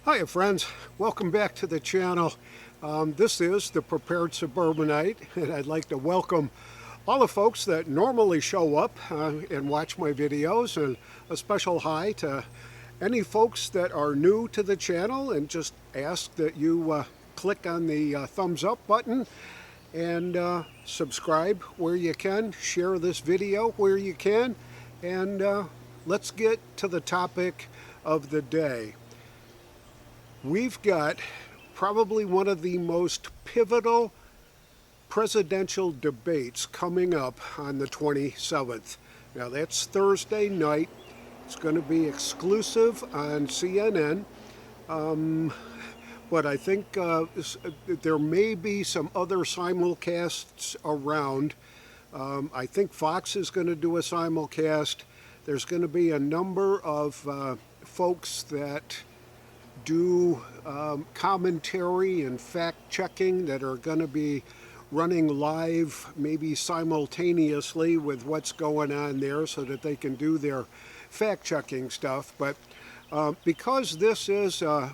Hiya friends, welcome back to the channel. This is the Prepared Suburbanite, and I'd like to welcome all the folks that normally show up and watch my videos, and a special hi to any folks that are new to the channel, and just ask that you click on the thumbs up button and subscribe where you can, share this video where you can, and let's get to the topic of the day. We've got probably one of the most pivotal presidential debates coming up on the 27th. Now, that's Thursday night. It's going to be exclusive on CNN, but I think there may be some other simulcasts around. I think Fox is going to do a simulcast. There's going to be a number of folks that do commentary and fact checking that are going to be running live, maybe simultaneously with what's going on there, so that they can do their fact checking stuff. But because this is a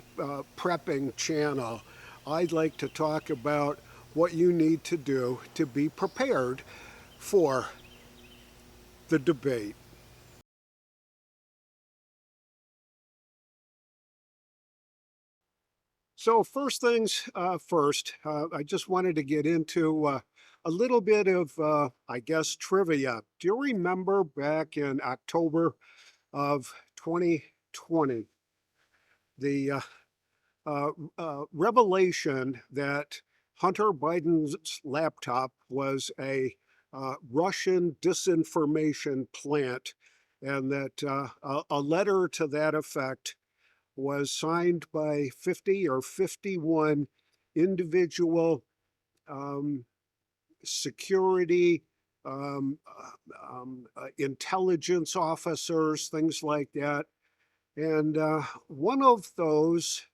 prepping channel, I'd like to talk about what you need to do to be prepared for the debate. So first things first, I just wanted to get into a little bit of, I guess, trivia. Do you remember back in October of 2020, the revelation that Hunter Biden's laptop was a Russian disinformation plant, and that a letter to that effect was signed by 50 or 51 individual um, security, intelligence officers, things like that. And one of those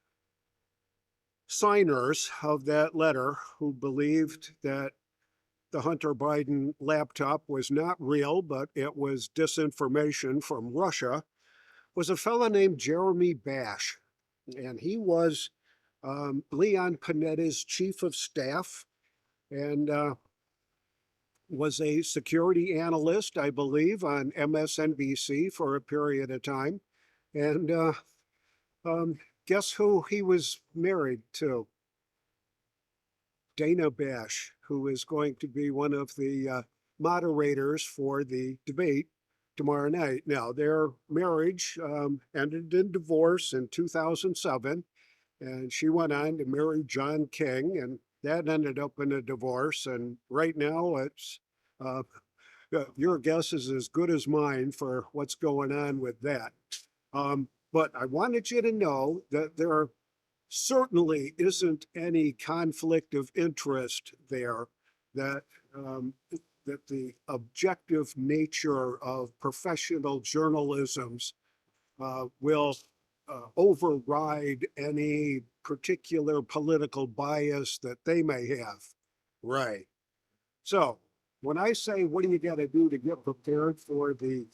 signers of that letter, who believed that the Hunter Biden laptop was not real, but it was disinformation from Russia, was a fellow named Jeremy Bash. And he was Leon Panetta's chief of staff, and was a security analyst, I believe, on MSNBC for a period of time. And um, guess who he was married to? Dana Bash, who is going to be one of the moderators for the debate tomorrow night. Now, their marriage ended in divorce in 2007, and she went on to marry John King, and that ended up in a divorce. And right now, it's uh, your guess is as good as mine for what's going on with that. But I wanted you to know that there certainly isn't any conflict of interest there, that that the objective nature of professional journalism's will override any particular political bias that they may have. Right. So when I say, what do you got to do to get prepared for the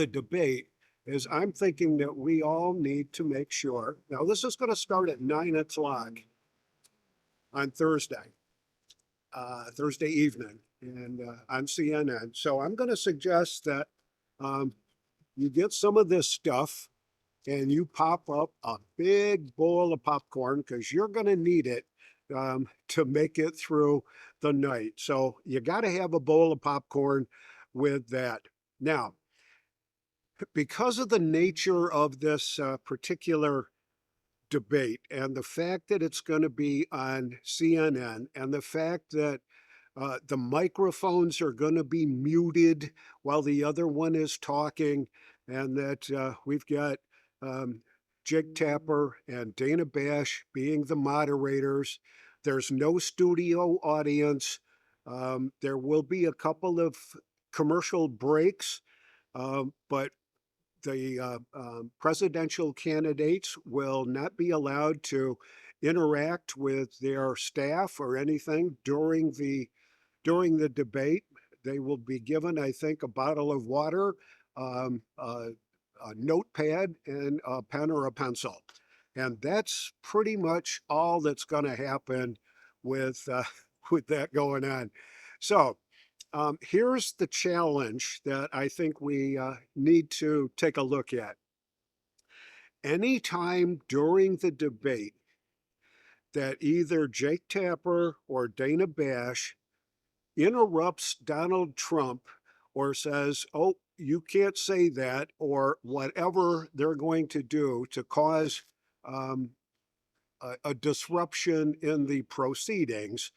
debate, is I'm thinking that we all need to make sure. Now, this is going to start at 9 o'clock on Thursday evening, and on CNN. So I'm going to suggest that um, you get some of this stuff and you pop up a big bowl of popcorn, because you're going to need it to make it through the night. So you got to have a bowl of popcorn with that. Now, because of the nature of this particular debate, and the fact that it's going to be on CNN, and the fact that the microphones are going to be muted while the other one is talking, and that we've got um, Jake Tapper and Dana Bash being the moderators. There's no studio audience. There will be a couple of commercial breaks, but the presidential candidates will not be allowed to interact with their staff or anything during the debate. They will be given, I think, a bottle of water, um, a notepad and a pen or a pencil. And that's pretty much all that's going to happen with with that going on. So here's the challenge that I think we need to take a look at. Anytime during the debate that either Jake Tapper or Dana Bash interrupts Donald Trump or says, oh, you can't say that, or whatever they're going to do to cause um, a disruption in the proceedings,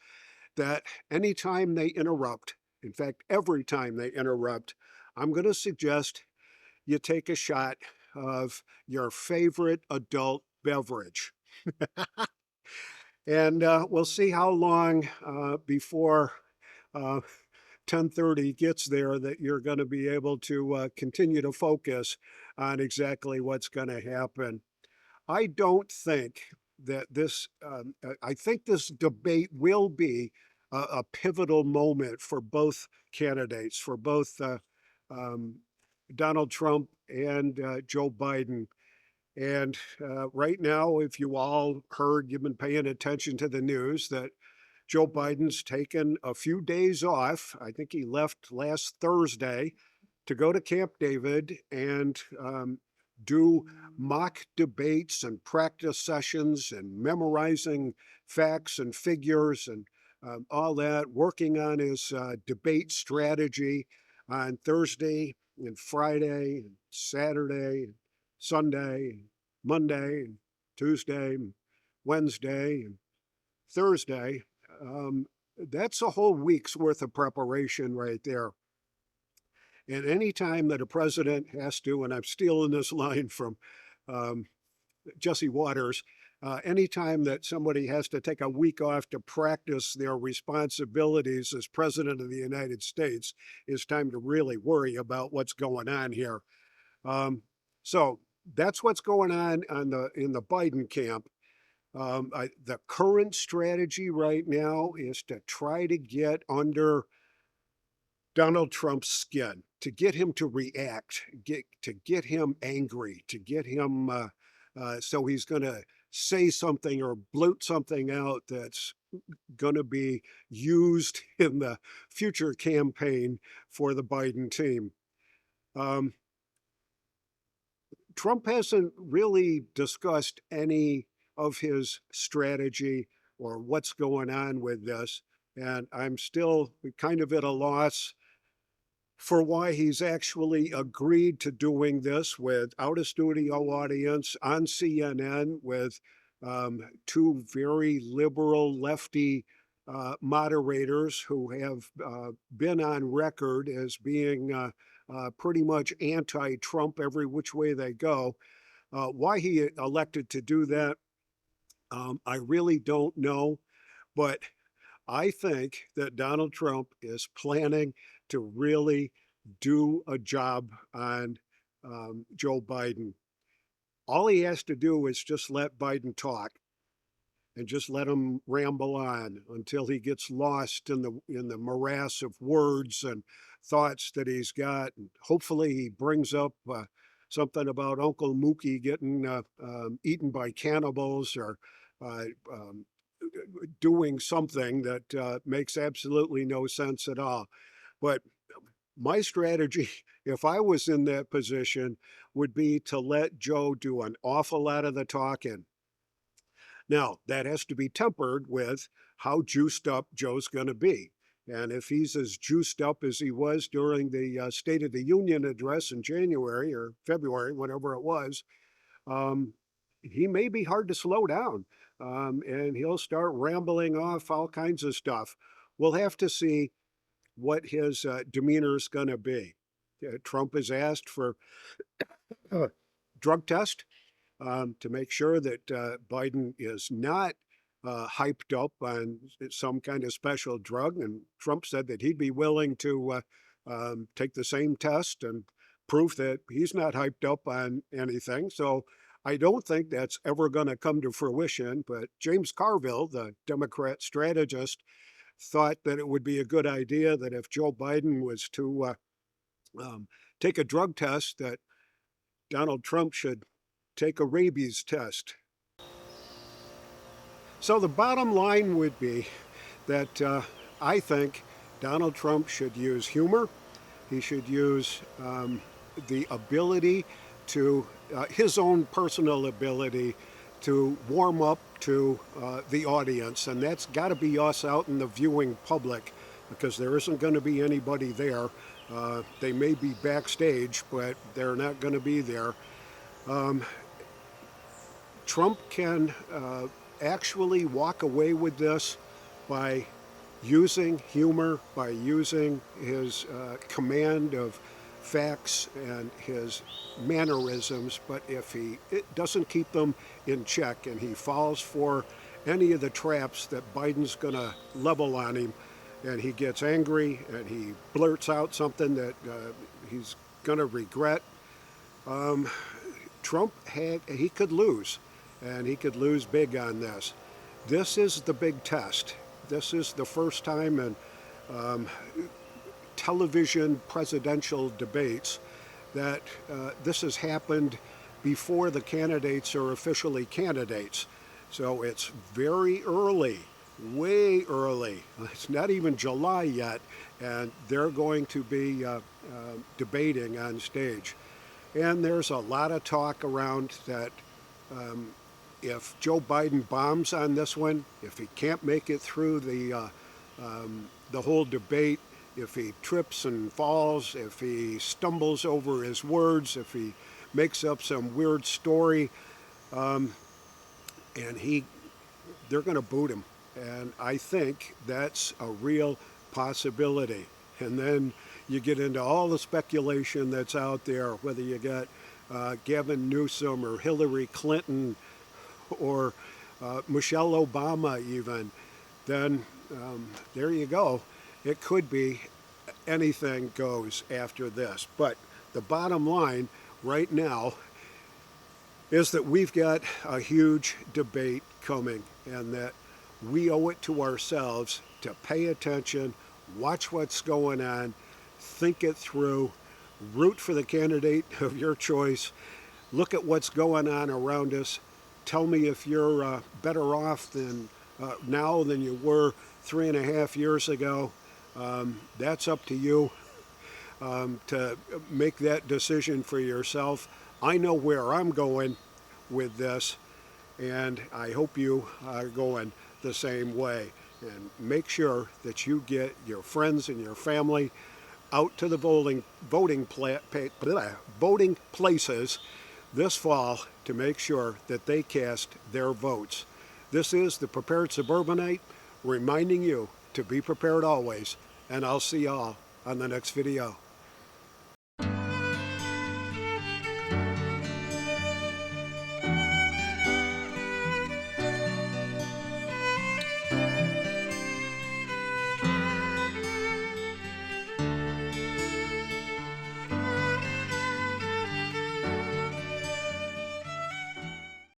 that anytime they interrupt, in fact, every time they interrupt, I'm going to suggest you take a shot of your favorite adult beverage. And we'll see how long before uh, 10:30 gets there that you're going to be able to continue to focus on exactly what's going to happen. I don't think that I think this debate will be a pivotal moment for both candidates, for both um, Donald Trump and Joe Biden. And right now, if you all heard, you've been paying attention to the news that Joe Biden's taken a few days off. I think he left last Thursday to go to Camp David and do mock debates and practice sessions and memorizing facts and figures and all that, working on his debate strategy on Thursday and Friday and Saturday and Sunday and Monday and Tuesday and Wednesday and Thursday. Um, that's a whole week's worth of preparation right there. And anytime that a president has to, and I'm stealing this line from um, Jesse Waters, anytime that somebody has to take a week off to practice their responsibilities as president of the United States, is time to really worry about what's going on here. So that's what's going on in the Biden camp. The current strategy right now is to try to get under Donald Trump's skin, to get him to react, to get him angry, to get him so he's going to say something or blurt something out that's going to be used in the future campaign for the Biden team. Um, Trump hasn't really discussed any of his strategy or what's going on with this. And I'm still kind of at a loss for why he's actually agreed to doing this without a studio audience on CNN with two very liberal lefty moderators who have been on record as being pretty much anti-Trump every which way they go. Why he elected to do that, I really don't know. But I think that Donald Trump is planning to really do a job on Joe Biden. All he has to do is just let Biden talk and just let him ramble on until he gets lost in the morass of words and thoughts that he's got. And hopefully, he brings up something about Uncle Mookie getting eaten by cannibals or uh, um, doing something that makes absolutely no sense at all. But my strategy, if I was in that position, would be to let Joe do an awful lot of the talking. Now, that has to be tempered with how juiced up Joe's going to be. And if he's as juiced up as he was during the State of the Union address in January or February, whatever it was, um, he may be hard to slow down. And he'll start rambling off all kinds of stuff. We'll have to see what his demeanor is going to be. Trump has asked for a drug test to make sure that Biden is not hyped up on some kind of special drug. And Trump said that he'd be willing to take the same test and prove that he's not hyped up on anything. So I don't think that's ever going to come to fruition. But James Carville, the Democrat strategist, thought that it would be a good idea that if Joe Biden was to um, take a drug test, that Donald Trump should take a rabies test. So the bottom line would be that I think Donald Trump should use humor. He should use the ability to, his own personal ability to warm up to the audience. And that's got to be us out in the viewing public, because there isn't going to be anybody there. They may be backstage, but they're not going to be there. Trump can actually walk away with this by using humor, by using his command of facts and his mannerisms. But if it doesn't keep them in check and he falls for any of the traps that Biden's going to level on him, and he gets angry and he blurts out something that he's going to regret, Trump he could lose, and he could lose big on this. This is the big test. This is the first time in television presidential debates that this has happened before the candidates are officially candidates. So it's very early, way early. It's not even July yet, and they're going to be debating on stage. And there's a lot of talk around that if Joe Biden bombs on this one, if he can't make it through the whole debate, if he trips and falls, if he stumbles over his words, if he makes up some weird story, and they're going to boot him. And I think that's a real possibility. And then you get into all the speculation that's out there, whether you got Gavin Newsom or Hillary Clinton or Michelle Obama even, then there you go. It could be anything goes after this. But the bottom line right now is that we've got a huge debate coming, and that we owe it to ourselves to pay attention, watch what's going on, think it through, root for the candidate of your choice, look at what's going on around us. Tell me if you're better off now than you were 3.5 years ago. That's up to you to make that decision for yourself. I know where I'm going with this, and I hope you are going the same way. And make sure that you get your friends and your family out to the voting places this fall to make sure that they cast their votes. This is the Prepared Suburbanite reminding you to be prepared always, and I'll see y'all on the next video.